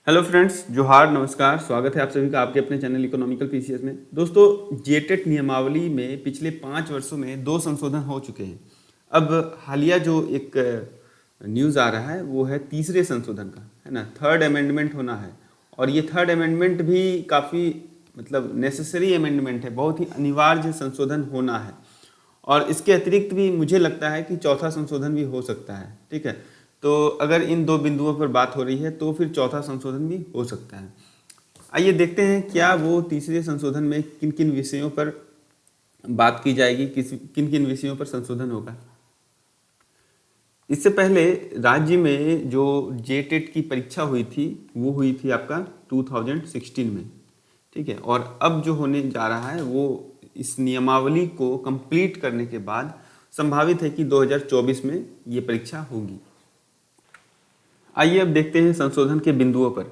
Hello friends, जोहार, नमस्कार। स्वागत है आप सभी का आपके अपने चैनल इकोनॉमिकल पीसीएस में। दोस्तों, जेटेट नियमावली में पिछले 5 वर्षों में 2 संशोधन हो चुके हैं। अब हालिया जो एक न्यूज़ आ रहा है वो है तीसरे संशोधन का, है ना। थर्ड अमेंडमेंट होना है और ये थर्ड अमेंडमेंट भी काफ़ी नेसेसरी अमेंडमेंट है, बहुत ही अनिवार्य संशोधन होना है। और इसके अतिरिक्त भी मुझे लगता है कि चौथा संशोधन भी हो सकता है। ठीक है, तो अगर इन दो बिंदुओं पर बात हो रही है तो फिर चौथा संशोधन भी हो सकता है। आइए देखते हैं क्या वो तीसरे संशोधन में किन किन विषयों पर बात की जाएगी, किन किन विषयों पर संशोधन होगा। इससे पहले राज्य में जो जेटेट की परीक्षा हुई थी वो हुई थी आपका 2016 में। ठीक है, और अब जो होने जा रहा है वो इस नियमावली को कंप्लीट करने के बाद संभावित है कि 2024 में ये परीक्षा होगी। आइए अब देखते हैं संशोधन के बिंदुओं पर।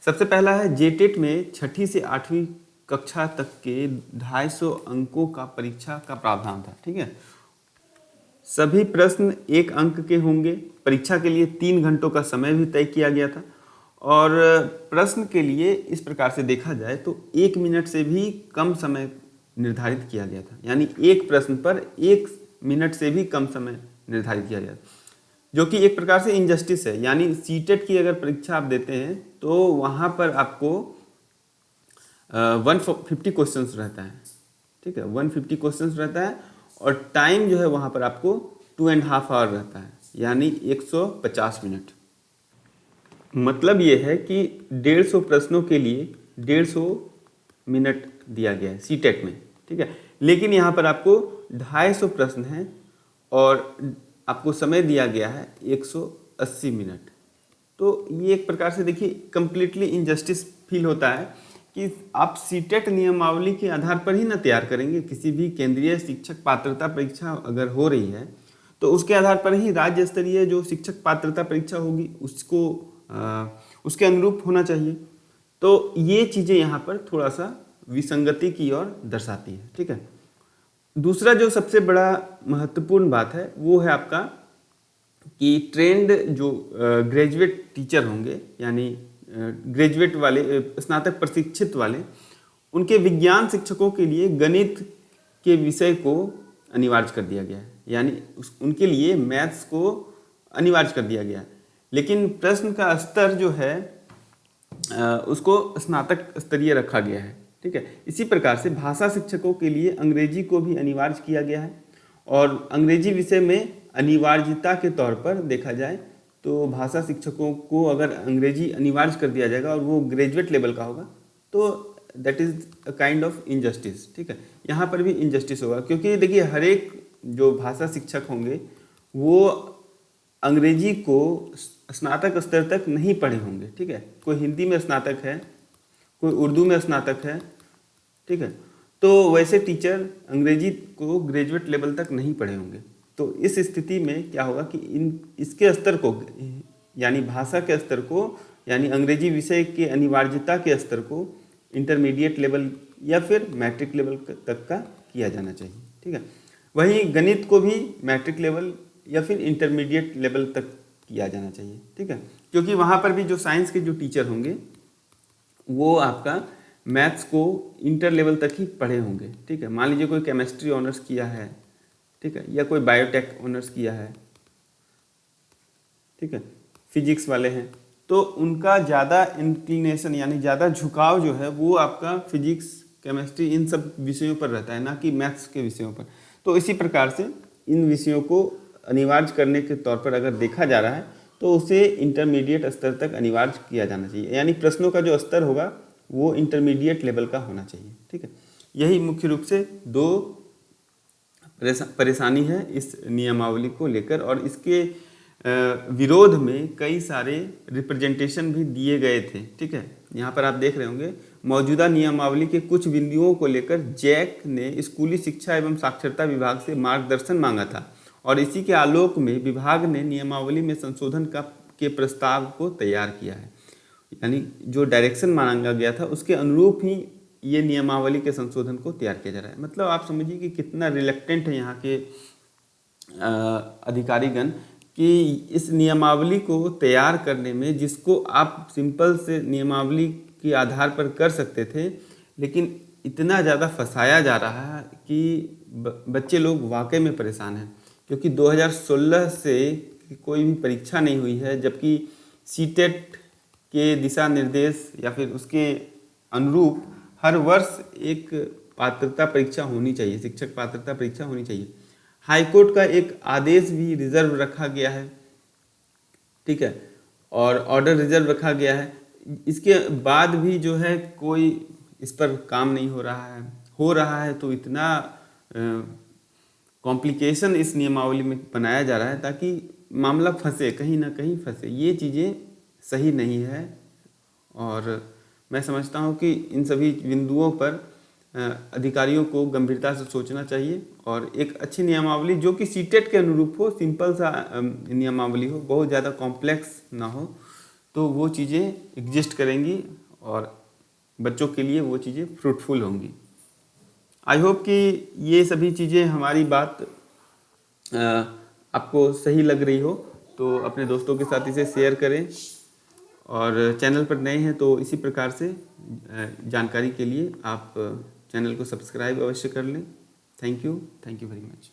सबसे पहला है जेटेट में 6ठी से 8वीं कक्षा तक के 250 अंकों का परीक्षा का प्रावधान था। ठीक है, सभी प्रश्न 1 अंक के होंगे। परीक्षा के लिए 3 घंटों का समय भी तय किया गया था और प्रश्न के लिए इस प्रकार से देखा जाए तो 1 मिनट से भी कम समय निर्धारित किया गया था, यानी एक प्रश्न पर 1 मिनट से भी कम समय निर्धारित किया गया, जो कि एक प्रकार से इनजस्टिस है। यानी सीटेट की अगर परीक्षा आप देते हैं तो वहाँ पर आपको 150 क्वेश्चंस रहता है। ठीक है, 150 क्वेश्चंस रहता है और टाइम जो है वहाँ पर आपको 2.5 आवर रहता है, यानी 150 मिनट। मतलब ये है कि 150 प्रश्नों के लिए 150 मिनट दिया गया है सीटेट में। ठीक है, लेकिन यहाँ पर आपको 250 प्रश्न हैं और आपको समय दिया गया है 180 मिनट। तो ये एक प्रकार से देखिए कंप्लीटली इनजस्टिस फील होता है कि आप सीटेट नियमावली के आधार पर ही ना तैयार करेंगे। किसी भी केंद्रीय शिक्षक पात्रता परीक्षा अगर हो रही है तो उसके आधार पर ही राज्य स्तरीय जो शिक्षक पात्रता परीक्षा होगी उसके अनुरूप होना चाहिए। तो ये चीज़ें यहाँ पर थोड़ा सा विसंगति की ओर दर्शाती है। ठीक है, दूसरा जो सबसे बड़ा महत्वपूर्ण बात है वो है आपका कि ट्रेंड जो ग्रेजुएट टीचर होंगे, यानी ग्रेजुएट वाले स्नातक प्रशिक्षित वाले, उनके विज्ञान शिक्षकों के लिए गणित के विषय को अनिवार्य कर दिया गया है, यानी उनके लिए मैथ्स को अनिवार्य कर दिया गया है। लेकिन प्रश्न का स्तर जो है उसको स्नातक स्तरीय रखा गया है। ठीक है, इसी प्रकार से भाषा शिक्षकों के लिए अंग्रेजी को भी अनिवार्य किया गया है और अंग्रेजी विषय में अनिवार्यता के तौर पर देखा जाए तो भाषा शिक्षकों को अगर अंग्रेजी अनिवार्य कर दिया जाएगा और वो ग्रेजुएट लेवल का होगा तो that is a kind of injustice. ठीक है, यहाँ पर भी इनजस्टिस होगा क्योंकि देखिए हर एक जो भाषा शिक्षक होंगे वो अंग्रेजी को स्नातक स्तर तक नहीं पढ़े होंगे। ठीक है, कोई हिंदी में स्नातक है, कोई उर्दू में स्नातक है। ठीक है, तो वैसे टीचर अंग्रेजी को ग्रेजुएट लेवल तक नहीं पढ़े होंगे। तो इस स्थिति में क्या होगा कि इसके स्तर को, यानी भाषा के स्तर को, यानी अंग्रेजी विषय के अनिवार्यता के स्तर को इंटरमीडिएट लेवल या फिर मैट्रिक लेवल तक का किया जाना चाहिए। ठीक है, वहीं गणित को भी मैट्रिक लेवल या फिर इंटरमीडिएट लेवल तक किया जाना चाहिए। ठीक है, क्योंकि वहाँ पर भी जो साइंस के जो टीचर होंगे वो आपका मैथ्स को इंटर लेवल तक ही पढ़े होंगे। ठीक है, मान लीजिए कोई केमिस्ट्री ऑनर्स किया है, ठीक है, या कोई बायोटेक ऑनर्स किया है, ठीक है, फिजिक्स वाले हैं, तो उनका ज़्यादा इंक्लिनेशन यानी ज़्यादा झुकाव जो है वो आपका फिजिक्स, केमिस्ट्री, इन सब विषयों पर रहता है, ना कि मैथ्स के विषयों पर। तो इसी प्रकार से इन विषयों को अनिवार्य करने के तौर पर अगर देखा जा रहा है तो उसे इंटरमीडिएट स्तर तक अनिवार्य किया जाना चाहिए, यानी प्रश्नों का जो स्तर होगा वो इंटरमीडिएट लेवल का होना चाहिए। ठीक है, यही मुख्य रूप से दो परेशानी है इस नियमावली को लेकर और इसके विरोध में कई सारे रिप्रेजेंटेशन भी दिए गए थे। ठीक है, यहाँ पर आप देख रहे होंगे मौजूदा नियमावली के कुछ बिंदुओं को लेकर जैक ने स्कूली शिक्षा एवं साक्षरता विभाग से मार्गदर्शन मांगा था और इसी के आलोक में विभाग ने नियमावली में संशोधन के प्रस्ताव को तैयार किया है। यानी जो डायरेक्शन मांगा गया था उसके अनुरूप ही ये नियमावली के संशोधन को तैयार किया जा रहा है। मतलब आप समझिए कि कितना रिलेक्टेंट है यहाँ के अधिकारीगण कि इस नियमावली को तैयार करने में, जिसको आप सिंपल से नियमावली के आधार पर कर सकते थे, लेकिन इतना ज़्यादा फंसाया जा रहा है कि बच्चे लोग वाकई में परेशान हैं। क्योंकि 2016 से कोई भी परीक्षा नहीं हुई है, जबकि सीटेट के दिशा निर्देश या फिर उसके अनुरूप हर वर्ष एक पात्रता परीक्षा होनी चाहिए, शिक्षक पात्रता परीक्षा होनी चाहिए। हाईकोर्ट का एक आदेश भी रिजर्व रखा गया है, ठीक है, और ऑर्डर रिजर्व रखा गया है। इसके बाद भी जो है कोई इस पर काम नहीं हो रहा है तो इतना कॉम्प्लिकेशन इस नियमावली में बनाया जा रहा है ताकि मामला फंसे, कहीं ना कहीं फंसे। ये चीज़ें सही नहीं है और मैं समझता हूँ कि इन सभी बिंदुओं पर अधिकारियों को गंभीरता से सोचना चाहिए और एक अच्छी नियमावली जो कि सीटेट के अनुरूप हो, सिंपल सा नियमावली हो, बहुत ज़्यादा कॉम्प्लेक्स ना हो, तो वो चीज़ें एग्जिस्ट करेंगी और बच्चों के लिए वो चीज़ें फ्रूटफुल होंगी। आई होप कि ये सभी चीज़ें, हमारी बात आपको सही लग रही हो तो अपने दोस्तों के साथ इसे शेयर करें और चैनल पर नए हैं तो इसी प्रकार से जानकारी के लिए आप चैनल को सब्सक्राइब अवश्य कर लें। Thank you very much.